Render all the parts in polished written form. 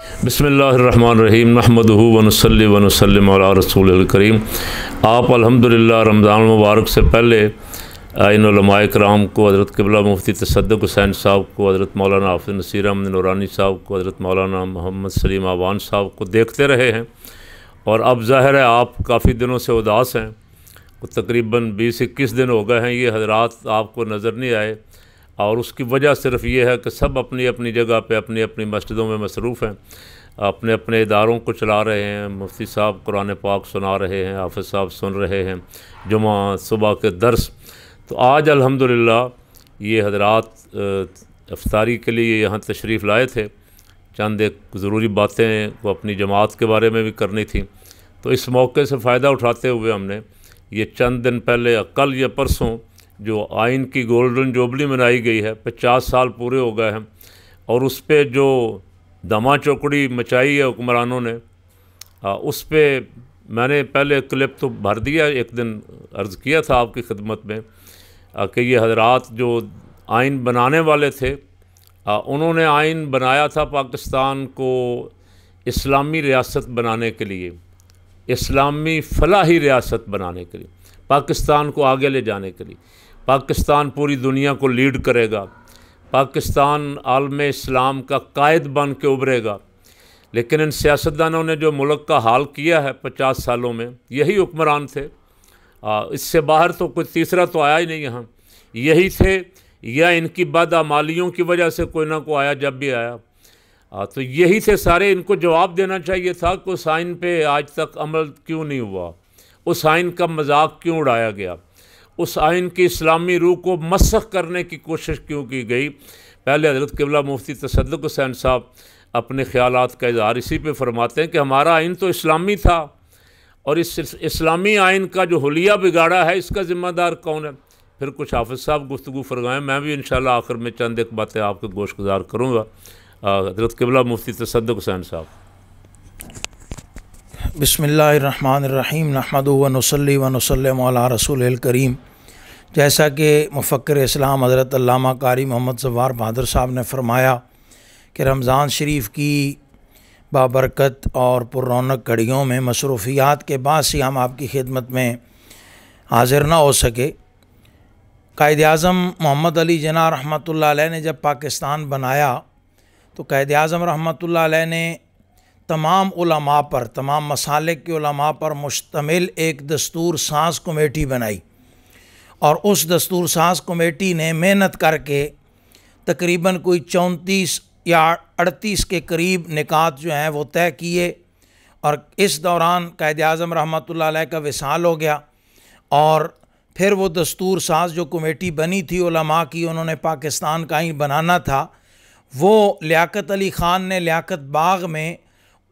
बिस्मिल्लाहिर्रहमानिर्रहीम नहमदुहु व नुसल्ली व नुसल्लिमु अला रसूलिल करीम। आप अल्हम्दुलिल्लाह रमज़ान मुबारक से पहले इन उलमाए किराम को, हज़रत क़िबला मुफ्ती तसद्दुक़ हुसैन साहब को, हज़रत मौलाना हाफ़िज़ नसीर अहमद नूरानी साहब को, हज़रत मौलाना मोहम्मद सलीम आवान साहब को देखते रहे हैं। और अब ज़ाहिर है आप काफ़ी दिनों से उदास हैं। तकरीबन 20-21 दिन हो गए हैं ये हज़रात आपको नज़र नहीं आए, और उसकी वजह सिर्फ ये है कि सब अपनी अपनी जगह पे अपनी अपनी मस्जिदों में मसरूफ़ हैं, अपने अपने इदारों को चला रहे हैं। मुफ्ती साहब कुरान पाक सुना रहे हैं, हाफ़िज़ साहब सुन रहे हैं, जुमा सुबह के दर्स। तो आज अल्हम्दुलिल्लाह ये हज़रात इफ्तारी के लिए यहाँ तशरीफ़ लाए थे। चंद एक ज़रूरी बातें को अपनी जमात के बारे में भी करनी थी, तो इस मौके से फ़ायदा उठाते हुए हमने ये चंद दिन पहले, कल या परसों, जो आइन की गोल्डन जुबली मनाई गई है, 50 साल पूरे हो गए हैं, और उस पर जो दमा चौकड़ी मचाई है हुक्मरानों ने, उस पर मैंने पहले क्लिप तो भर दिया, एक दिन अर्ज़ किया था आपकी खिदमत में कि ये हज़रात जो आइन बनाने वाले थे, उन्होंने आइन बनाया था पाकिस्तान को इस्लामी रियासत बनाने के लिए, इस्लामी फ़लाही रियासत बनाने के लिए, पाकिस्तान को आगे ले जाने के लिए। पाकिस्तान पूरी दुनिया को लीड करेगा, पाकिस्तान आलम इस्लाम का कायद बन के उभरेगा। लेकिन इन सियासतदानों ने जो मुल्क का हाल किया है 50 सालों में, यही हुक्मरान थे। इससे बाहर तो कोई तीसरा तो आया ही नहीं यहाँ, यही थे, या इनकी बदआमालियों की वजह से कोई ना कोई आया, जब भी आया तो यही थे सारे। इनको जवाब देना चाहिए था कि उस आइन पे आज तक अमल क्यों नहीं हुआ, उस आइन का मजाक क्यों उड़ाया गया, उस आइन की इस्लामी रूह को मसख करने की कोशिश क्यों की गई। पहले हज़रत क़िबला मुफ्ती तसद्दुक़ हुसैन साहब अपने ख़यालात का इज़हार इसी पे फरमाते हैं कि हमारा आइन तो इस्लामी था, और इस इस्लामी आइन का जो हुलिया बिगाड़ा है, इसका ज़िम्मेदार कौन है। फिर कुछ हाफ़िज़ साहब गुफ्तगू फरमाएँ, मैं भी इंशाअल्लाह आखिर में चंद एक बातें आपके गोशगुजार करूँगा। हज़रत क़िबला मुफ्ती तसद्दुक़ हुसैन साहब। बिस्मिल्लाहिर्रहमानिर्रहीम नहमदुहु व नुसल्ली व नुसल्लिमु अला रसूलिल करीम। जैसा कि मुफ़क्किर इस्लाम हज़रत अल्लामा कारी मोहम्मद ज़फ़्फ़ार बहादुर साहब ने फ़रमाया कि रमज़ान शरीफ की बाबरकत और पुररौनक घड़ियों में मसरूफ़ियात के बाद से हम आपकी खिदमत में हाज़िर न हो सके। कायद-ए-आज़म मोहम्मद अली जिन्ना रहमतुल्लाह अलैह ने जब पाकिस्तान बनाया, तो कायद-ए-आज़म रहमतुल्लाह अलैह ने तमाम उलमा पर, तमाम मसालिक के उलमा पर मुश्तमिल एक दस्तूर साज़ कमेटी बनाई, और उस दस्तूर साज़ कमेटी ने मेहनत करके तकरीबन कोई 34 या 38 के करीब निकात जो हैं वो तय किए। और इस दौरान कायद-ए-आज़म रहमतुल्लाह अलैह का विसाल हो गया, और फिर वो दस्तूर साज़ जो कमेटी बनी थी उलमा की, उन्होंने पाकिस्तान का आइन बनाना था। वो लियाकत अली ख़ान ने लियाकत बाग में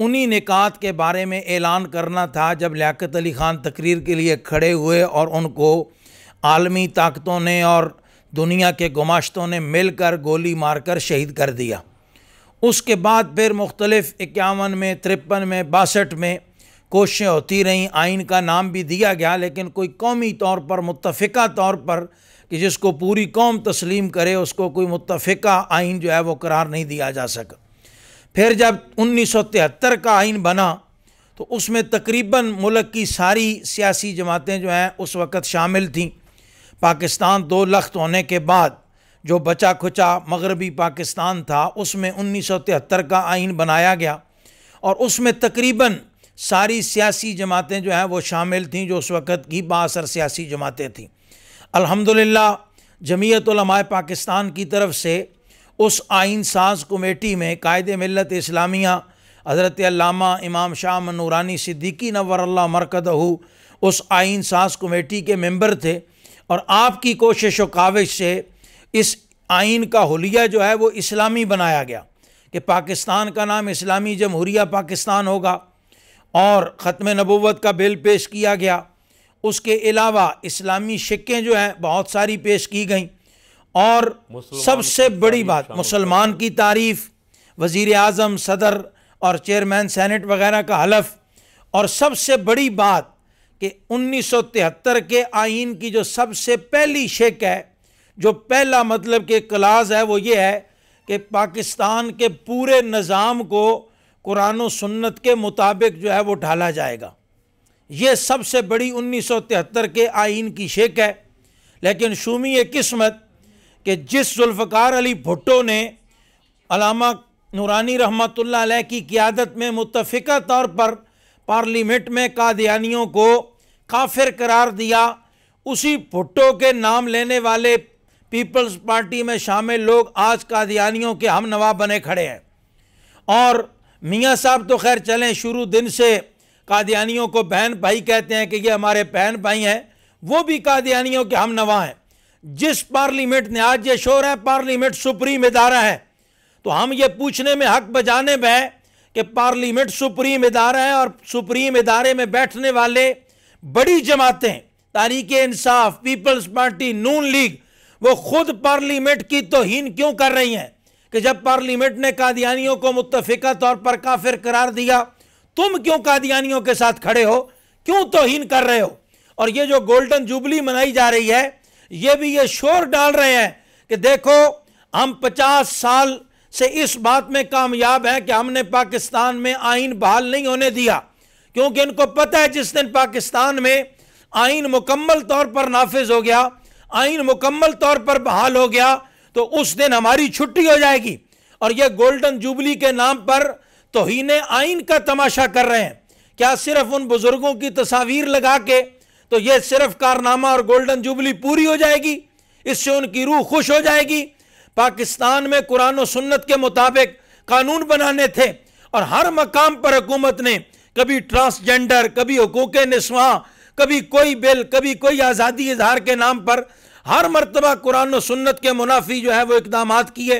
उन्हीं निकात के बारे में ऐलान करना था, जब लियाकत अली ख़ान तकरीर के लिए खड़े हुए और उनको आलमी ताकतों ने और दुनिया के गुमाश्तों ने मिलकर गोली मारकर शहीद कर दिया। उसके बाद फिर मुख्तलिफ़ 51 में, 53 में, 62 में कोशिशें होती रहीं, आइन का नाम भी दिया गया, लेकिन कोई कौमी तौर पर, मुत्तफ़िका तौर पर कि जिसको पूरी कौम तस्लीम करे, उसको कोई मुत्तफ़िका आइन जो है वो करार नहीं दिया जा सका। फिर जब 1973 का आइन बना, तो उसमें तकरीबन मुल्क की सारी सियासी जमातें जो हैं उस वक़्त शामिल थीं। पाकिस्तान 2 लख्त होने के बाद जो बचा खुचा मगरबी पाकिस्तान था, उसमें 1973 का आइन बनाया गया, और उसमें तकरीबन सारी सियासी जमातें जो हैं वो शामिल थीं, जो उस वक़्त की बाअसर सियासी जमातें थीं। अल्हम्दुलिल्लाह जमीयत उलमाए पाकिस्तान की तरफ से उस आइन साज़ कमेटी में कायद मिल्लत इस्लामिया हज़रत अल्लामा इमाम शाह अहमद नूरानी सिद्दीकी नव्वरल्लाहु मरकदहू उस आइन साज़ कमेटी के मेंबर थे, और आपकी कोशिश व काविश से इस आइन का हुलिया जो है वो इस्लामी बनाया गया कि पाकिस्तान का नाम इस्लामी जमहूरिया पाकिस्तान होगा, और ख़त्म नबुव्वत का बिल पेश किया गया। उसके अलावा इस्लामी शिक्कें जो हैं बहुत सारी पेश की गईं, और सबसे बड़ी बात मुसलमान की तारीफ़, वज़ीर आज़म, सदर और चेयरमैन सेनेट वगैरह का हलफ, और सबसे बड़ी बात कि 1973 के आइन की जो सबसे पहली शिक है, जो पहला मतलब कि क्लास है, वो ये है कि पाकिस्तान के पूरे निज़ाम को कुरान और सुन्नत के मुताबिक जो है वो ढाला जाएगा। ये सबसे बड़ी 1973 के आइन की शेक है। लेकिन शूमी किस्मत कि जिस जुल्फ़कार अली भुट्टो ने अल्लामा नूरानी रहमतुल्लाह अलैह की क़ियादत में मुत्तफ़िका तौर पर पार्लियामेंट में कादियानियों को काफिर करार दिया, उसी भुट्टो के नाम लेने वाले पीपल्स पार्टी में शामिल लोग आज कादियानियों के हम नवा बने खड़े हैं। और मियाँ साहब तो खैर चलें, शुरू दिन से कादियानियों को बहन भाई कहते हैं कि ये हमारे बहन भाई हैं, वो भी कादियानियों के हम नवा हैं। जिस पार्लियामेंट ने आज ये शोर है पार्लियामेंट सुप्रीम इदारा है, तो हम ये पूछने में हक बजाने में है कि पार्लियामेंट सुप्रीम इदारा है और सुप्रीम इदारे में बैठने वाले बड़ी जमातें तहरीक इंसाफ, पीपल्स पार्टी, नून लीग, वो खुद पार्लियामेंट की तौहीन क्यों कर रही हैं कि जब पार्लियामेंट ने कादियानियों को मुत्तफ़िका तौर पर काफिर करार दिया, तुम क्यों कादियानियों के साथ खड़े हो, क्यों तौहीन कर रहे हो। और ये जो गोल्डन जुबली मनाई जा रही है, ये भी ये शोर डाल रहे हैं कि देखो हम 50 साल से इस बात में कामयाब हैं कि हमने पाकिस्तान में आइन बहाल नहीं होने दिया, क्योंकि इनको पता है जिस दिन पाकिस्तान में आइन मुकम्मल तौर पर नाफिज हो गया, आइन मुकम्मल तौर पर बहाल हो गया, तो उस दिन हमारी छुट्टी हो जाएगी। और ये गोल्डन जुबली के नाम पर तौहीन आइन का तमाशा कर रहे हैं। क्या सिर्फ उन बुजुर्गों की तस्वीर लगा के तो ये सिर्फ कारनामा और गोल्डन जुबली पूरी हो जाएगी, इससे उनकी रूह खुश हो जाएगी। पाकिस्तान में कुरान और सुन्नत के मुताबिक कानून बनाने थे और हर मकाम पर हुकूमत ने कभी ट्रांसजेंडर, कभी हुकूक निस्वा, कभी कोई बिल, कभी कोई आज़ादी इजहार के नाम पर हर मरतबा कुरान और सुन्नत के मुनाफी जो है वो इक़दामात किए,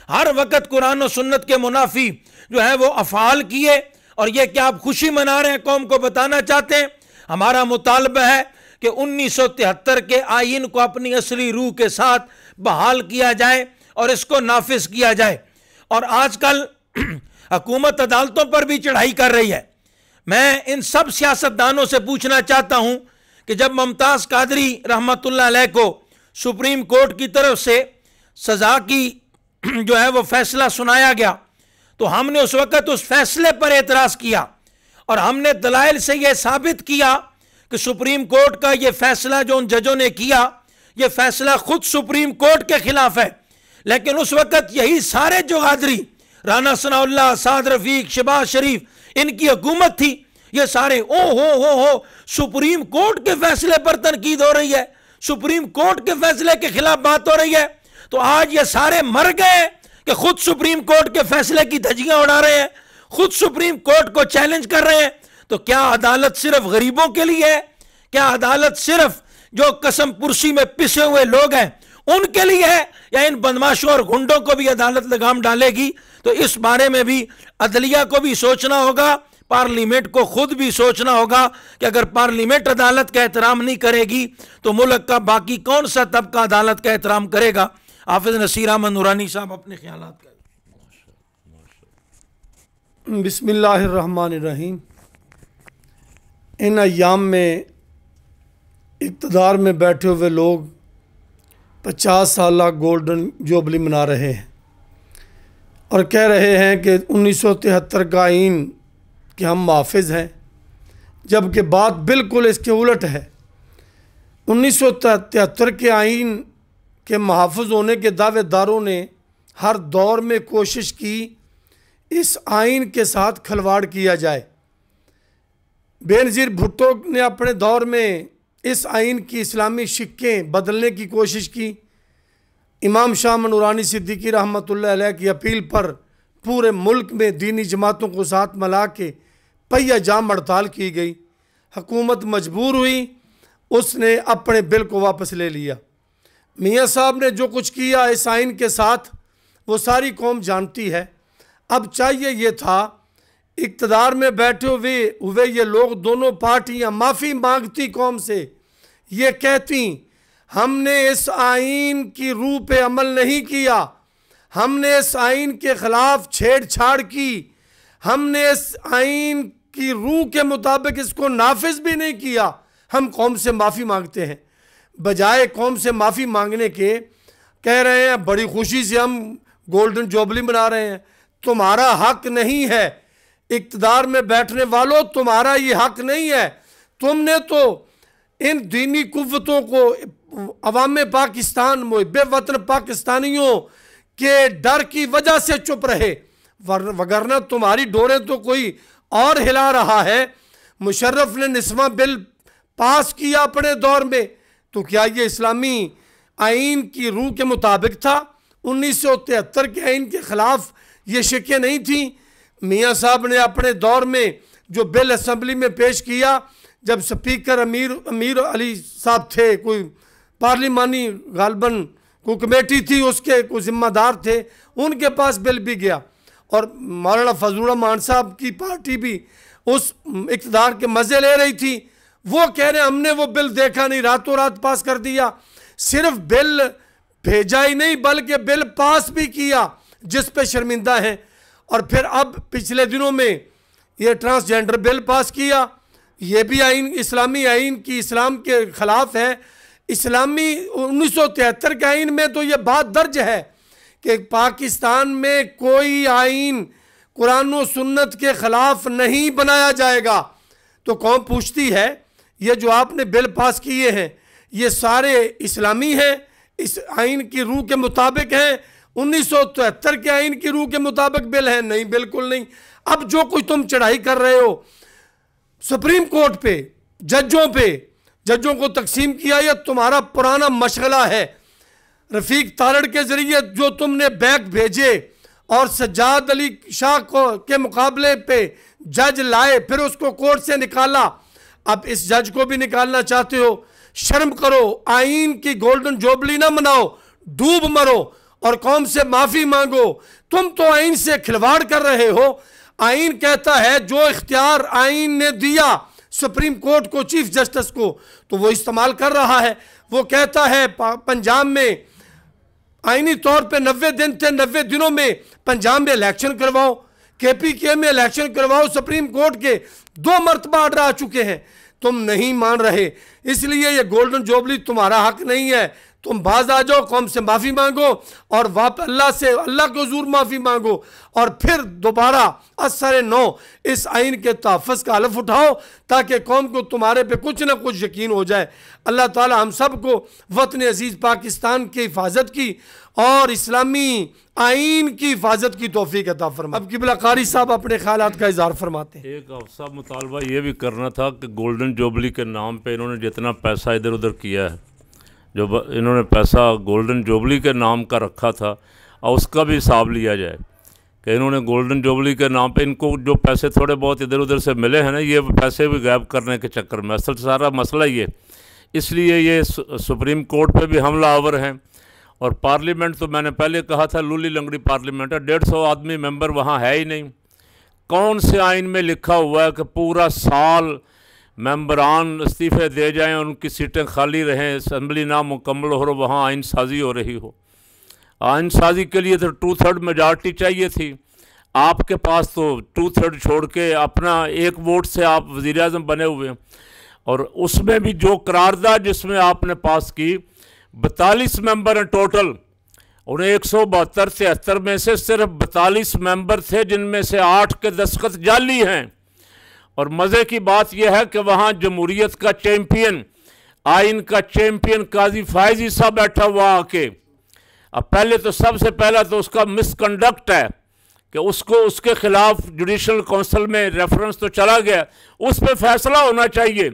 हर वक्त कुरान और सुन्नत के मुनाफी जो है वो अफ़ाल किए। और ये क्या आप खुशी मना रहे हैं, कौम को बताना चाहते हैं? हमारा मुतालबा है कि 1973 के आइन को अपनी असली रूह के साथ बहाल किया जाए और इसको नाफिज किया जाए। और आजकल हुकूमत अदालतों पर भी चढ़ाई कर रही है। मैं इन सब सियासतदानों से पूछना चाहता हूं कि जब मुमताज़ कादरी रहमतुल्लाह अलैह को सुप्रीम कोर्ट की तरफ से सज़ा की जो है वो फैसला सुनाया गया, तो हमने उस वक़्त उस फैसले पर एतराज़ किया और हमने दलाइल से यह साबित किया कि सुप्रीम कोर्ट का ये फैसला जो उन जजों ने किया, ये फैसला खुद सुप्रीम कोर्ट के खिलाफ है। लेकिन उस वक़्त यही सारे जो गादरी, राना सनाउल्लाह, साद रफीक, शहबाज शरीफ, इनकी हुकूमत थी, ये सारे ओ हो सुप्रीम कोर्ट के फैसले पर तनकीद हो रही है, सुप्रीम कोर्ट के फैसले के खिलाफ बात हो रही है। तो आज ये सारे मर गए कि खुद सुप्रीम कोर्ट के फैसले की धज्जियां उड़ा रहे हैं, खुद सुप्रीम कोर्ट को चैलेंज कर रहे हैं। तो क्या अदालत सिर्फ गरीबों के लिए है? क्या अदालत सिर्फ जो कसम पुरसी में पिसे हुए लोग हैं उनके लिए है, या इन बदमाशों और गुंडों को भी अदालत लगाम डालेगी? तो इस बारे में भी अदलिया को भी सोचना होगा, पार्लियामेंट को खुद भी सोचना होगा कि अगर पार्लियामेंट अदालत का एहतराम नहीं करेगी तो मुल्क का बाकी कौन सा तबका अदालत का एहतराम करेगा। हाफिज नसीर अहमद नूरानी साहब अपने ख्यालात करें। बिस्मिल्लाहिर्रहमानिर्रहीम। इन अय्याम में इक़्तिदार में बैठे हुए लोग 50 साला गोल्डन जुबली मना रहे हैं और कह रहे हैं कि 1973 का आइन कि हम मुहाफ़िज़ हैं, जबकि बात बिल्कुल इसके उलट है। 1973 के आइन के मुहाफ़िज़ होने के दावेदारों ने हर दौर में कोशिश की इस आइन के साथ खिलवाड़ किया जाए। बेनज़ीर भुट्टो ने अपने दौर में इस आइन की इस्लामी शिक्कें बदलने की कोशिश की। इमाम शाह नूरानी सिद्दीकी रहमतुल्लाह अलैह की अपील पर पूरे मुल्क में दीनी जमातों को साथ मिला के पहिया जाम हड़ताल की गई। हुकूमत मजबूर हुई, उसने अपने बिल को वापस ले लिया। मियाँ साहब ने जो कुछ किया इस आइन के साथ वो सारी कौम जानती है। अब चाहिए ये था इक़्तिदार में बैठे हुए ये लोग, दोनों पार्टियां माफ़ी मांगती कौम से, ये कहती हमने इस आइन की रूह पे अमल नहीं किया, हमने इस आइन के ख़िलाफ़ छेड़छाड़ की, हमने इस आइन की रूह के मुताबिक इसको नाफिज भी नहीं किया, हम कौम से माफ़ी मांगते हैं। बजाय कौम से माफ़ी मांगने के कह रहे हैं बड़ी खुशी से हम गोल्डन जुबली मना रहे हैं। तुम्हारा हक नहीं है इक़्तिदार में बैठने वालों, तुम्हारा ये हक नहीं है। तुमने तो इन दीनी कुव्वतों को, अवाम पाकिस्तान, मुहिब वतन पाकिस्तानियों के डर की वजह से चुप रहे, वगरना तुम्हारी डोरें तो कोई और हिला रहा है। मुशर्रफ ने निस्वा बिल पास किया अपने दौर में, तो क्या ये इस्लामी आइन की रूह के मुताबिक था? 1973 के आइन के ख़िलाफ़ ये शिकें नहीं थी। मियाँ साहब ने अपने दौर में जो बिल असम्बली में पेश किया, जब स्पीकर अमीर अली साहब थे, कोई पार्लिमानी गालबन कोई कमेटी थी, उसके कोई ज़िम्मेदार थे, उनके पास बिल भी गया। और मौलाना फजलुर रहमान साहब की पार्टी भी उस इक़्तिदार के मज़े ले रही थी। वो कह रहे हमने वो बिल देखा नहीं, रातों रात पास कर दिया। सिर्फ बिल भेजा ही नहीं बल्कि बिल पास भी किया, जिस पे शर्मिंदा हैं। और फिर अब पिछले दिनों में ये ट्रांसजेंडर बिल पास किया, ये भी आइन, इस्लामी आइन की इस्लाम के ख़िलाफ़ है। इस्लामी 1973 के आइन में तो ये बात दर्ज है कि पाकिस्तान में कोई आइन कुरान और सुन्नत के ख़िलाफ़ नहीं बनाया जाएगा। तो कौन पूछती है ये जो आपने बिल पास किए हैं ये सारे इस्लामी हैं, इस आइन की रूह के मुताबिक हैं? 1973 के आइन की रूह के मुताबिक बिल है? नहीं, बिल्कुल नहीं। अब जो कुछ तुम चढ़ाई कर रहे हो सुप्रीम कोर्ट पे, जजों को तकसीम किया, यह तुम्हारा पुराना मशगला है। रफ़ीक तारड़ के ज़रिए जो तुमने बैग भेजे और सज्जाद अली शाह को के मुकाबले पे जज लाए, फिर उसको कोर्ट से निकाला, अब इस जज को भी निकालना चाहते हो। शर्म करो, आइन की गोल्डन जुबली ना मनाओ, डूब मरो और कौम से माफ़ी मांगो। तुम तो आइन से खिलवाड़ कर रहे हो। आइन कहता है जो इख्तियार आइन ने दिया सुप्रीम कोर्ट को, चीफ जस्टिस को, तो वो इस्तेमाल कर रहा है। वो कहता है पंजाब में आइनी तौर पे 90 दिन थे, 90 दिनों में पंजाब में इलेक्शन करवाओ, KPK में इलेक्शन करवाओ। सुप्रीम कोर्ट के 2 मरतबा ऑर्डर आ चुके हैं, तुम नहीं मान रहे। इसलिए ये गोल्डन जुबली तुम्हारा हक नहीं है। तुम बाज आ जाओ, कौम से माफ़ी मांगो और अल्लाह से, अल्लाह को ज़रूर माफ़ी मांगो और फिर दोबारा असर नौ इस आइन के तहफ़्फ़ुज़ का हलफ उठाओ, ताकि कौम को तुम्हारे पे कुछ ना कुछ यकीन हो जाए। अल्लाह ताला हम सब को वतन अज़ीज़ पाकिस्तान की हिफाजत की और इस्लामी आइन की हिफाजत की तौफीक अता फरमाए। अब क़िबला कारी साहब अपने ख़यालात का इज़हार फरमाते हैं। एक अफसा मुतालबा ये भी करना था कि गोल्डन जुबली के नाम पे इन्होंने जितना पैसा इधर उधर किया है, जो इन्होंने पैसा गोल्डन जुबली के नाम का रखा था, और उसका भी हिसाब लिया जाए कि इन्होंने गोल्डन जुबली के नाम पे इनको जो पैसे थोड़े बहुत इधर उधर से मिले हैं ना, ये पैसे भी गायब करने के चक्कर में असल सारा मसला ये, इसलिए ये सुप्रीम कोर्ट पे भी हमला आवर हैं। और पार्लियामेंट तो मैंने पहले कहा था लूली लंगड़ी पार्लियामेंट है, 150 आदमी मेंबर वहाँ है ही नहीं। कौन से आइन में लिखा हुआ है कि पूरा साल मेंबरान इस्तीफ़े दे जाएं और उनकी सीटें खाली रहें, असम्बली ना मुकम्मल हो, वहाँ आइन साजी हो रही हो? आइन साजी के लिए तो 2/3 मेजॉरिटी चाहिए थी। आपके पास तो 2/3 छोड़ के अपना 1 वोट से आप वज़ीर आज़म बने हुए हैं। और उसमें भी जो करारदाद जिसमें आपने पास की, 42 मेंबर हैं टोटल, और 172-73 में से सिर्फ 42 मेंबर थे जिनमें से 8 के दस्तखत जाली हैं। और मज़े की बात यह है कि वहाँ जमहूरियत का चैम्पियन, आइन का चैम्पियन काजी फायजी साहब बैठा हुआ आके। अब पहले तो सबसे पहला तो उसका मिसकंडक्ट है कि उसको उसके ख़िलाफ़ जुडिशल काउंसिल में रेफरेंस तो चला गया, उस पर फैसला होना चाहिए।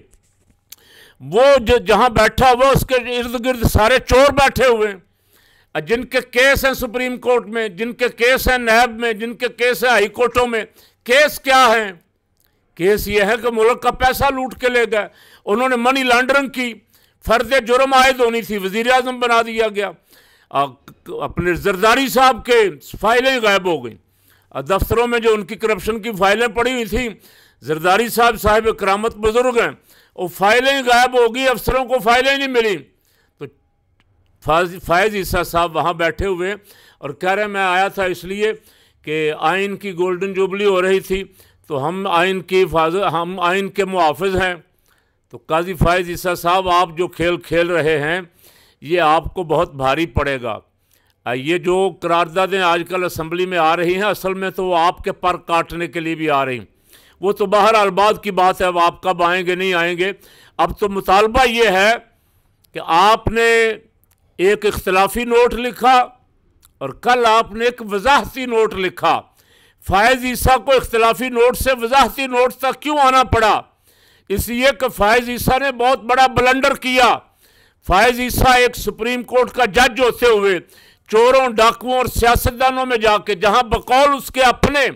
वो जो जहाँ बैठा हुआ उसके इर्द गिर्द सारे चोर बैठे हुए हैं, जिनके केस हैं सुप्रीम कोर्ट में, जिनके केस हैं नैब में, जिनके केस हैं हाई कोर्टों में। केस क्या है? केस ये है कि मुल्क का पैसा लूट के ले गए, उन्होंने मनी लॉन्ड्रिंग की, फर्द जुर्म आयद होनी थी, वज़ीर आज़म बना दिया गया। अपने जरदारी साहब के फाइलें गायब हो गई, दफ्तरों में जो उनकी करप्शन की फाइलें पड़ी हुई थी, जरदारी साहब करामत बुजुर्ग हैं, वो फाइलें गायब हो गई, अफसरों को फाइलें नहीं मिली। तो फायज ईसा साहब वहाँ बैठे हुए और कह रहे मैं आया था इसलिए कि आइन की गोल्डन जुबली हो रही थी, तो हम आइन की हम आइन के मुहाफ़िज़ हैं। तो काजी फायज ईसा साहब, आप जो खेल खेल रहे हैं ये आपको बहुत भारी पड़ेगा। ये जो करारदादें आजकल असम्बली में आ रही हैं, असल में तो वो आपके पर काटने के लिए भी आ रही। वो तो बहरहाल बाद की बात है, अब आप कब आएंगे नहीं आएंगे। अब तो मुतालबा ये है कि आपने एक इख्तलाफी नोट लिखा और कल आपने एक वजाहती नोट लिखा। फ़ायज़ ईसा को इख्तलाफी नोट से वजाहती नोट तक क्यों आना पड़ा? इसलिए कि फ़ायज़ ईसा ने बहुत बड़ा ब्लंडर किया। फ़ायज़ ईसा एक सुप्रीम कोर्ट का जज होते हुए चोरों, डाकुओं और सियासतदानों में जाके, जहां बकौल उसके अपने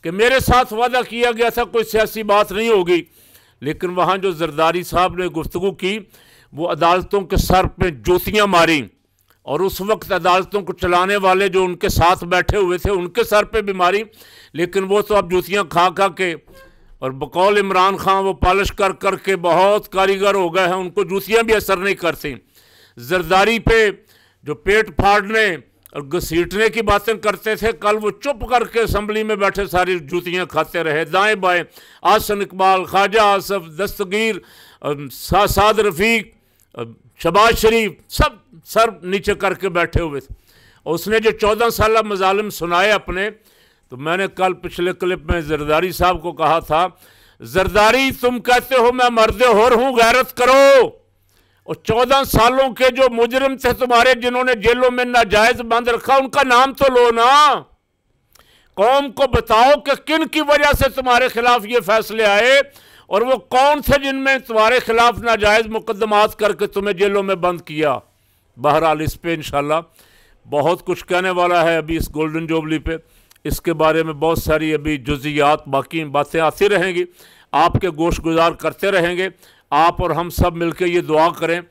कि मेरे साथ वादा किया गया था कोई सियासी बात नहीं होगी, लेकिन वहां जो जरदारी साहब ने गुफ्तगू की वो अदालतों के सर पे जूतियां मारी, और उस वक्त अदालतों को चलाने वाले जो उनके साथ बैठे हुए थे उनके सर पे भी मारी। लेकिन वो तो अब जूतियां खा खा के, और बकौल इमरान खान वो पॉलिश कर कर के बहुत कारीगर हो गए हैं, उनको जूतियां भी असर नहीं करती। जरदारी पे जो पेट फाड़ने और घसीटने की बातें करते थे, कल वो चुप करके असम्बली में बैठे सारी जूतियां खाते रहे। दाएं बाएं आसन इकबाल, ख्वाजा आसफ, दस्तगीर, साद रफ़ीक, शबाज शरीफ, सब सर नीचे करके बैठे हुए थे। और उसने जो 14 साल मजालिम सुनाए अपने, तो मैंने कल पिछले क्लिप में जरदारी साहब को कहा था, जरदारी तुम कहते हो मैं मर्द होर हूँ, गैरत करो। और 14 सालों के जो मुजरिम थे तुम्हारे, जिन्होंने जेलों में नाजायज बंद रखा, उनका नाम तो लो ना। कौम को बताओ कि किन की वजह से तुम्हारे खिलाफ ये फैसले आए, और वो कौन थे जिनमें तुम्हारे खिलाफ नाजायज मुकदमात करके तुम्हें जेलों में बंद किया। बहरहाल इस पे इंशाल्लाह बहुत कुछ कहने वाला है अभी इस गोल्डन जुबली पे। इसके बारे में बहुत सारी अभी जुज़ियात बाकी बातें आती रहेंगी, आपके गोश गुजार करते रहेंगे। आप और हम सब मिलकर ये दुआ करें,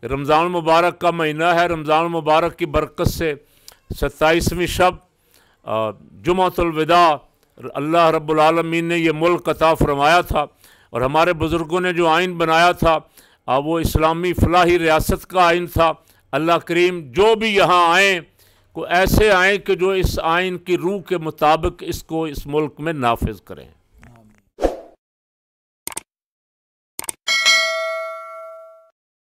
रमज़ान मुबारक का महीना है, रमज़ान मुबारक की बरकत से 27वीं शब जुमातुल विदा अल्लाह रब्बुल आलमीन ने ये मुल्क अता फरमाया था, और हमारे बुज़ुर्गों ने जो आइन बनाया था वो इस्लामी फलाही रियासत का आइन था। अल्लाह करीम जो भी यहाँ आएँ को ऐसे आएँ कि जो इस आइन की रूह के मुताबिक इसको इस मुल्क में नाफिज करें।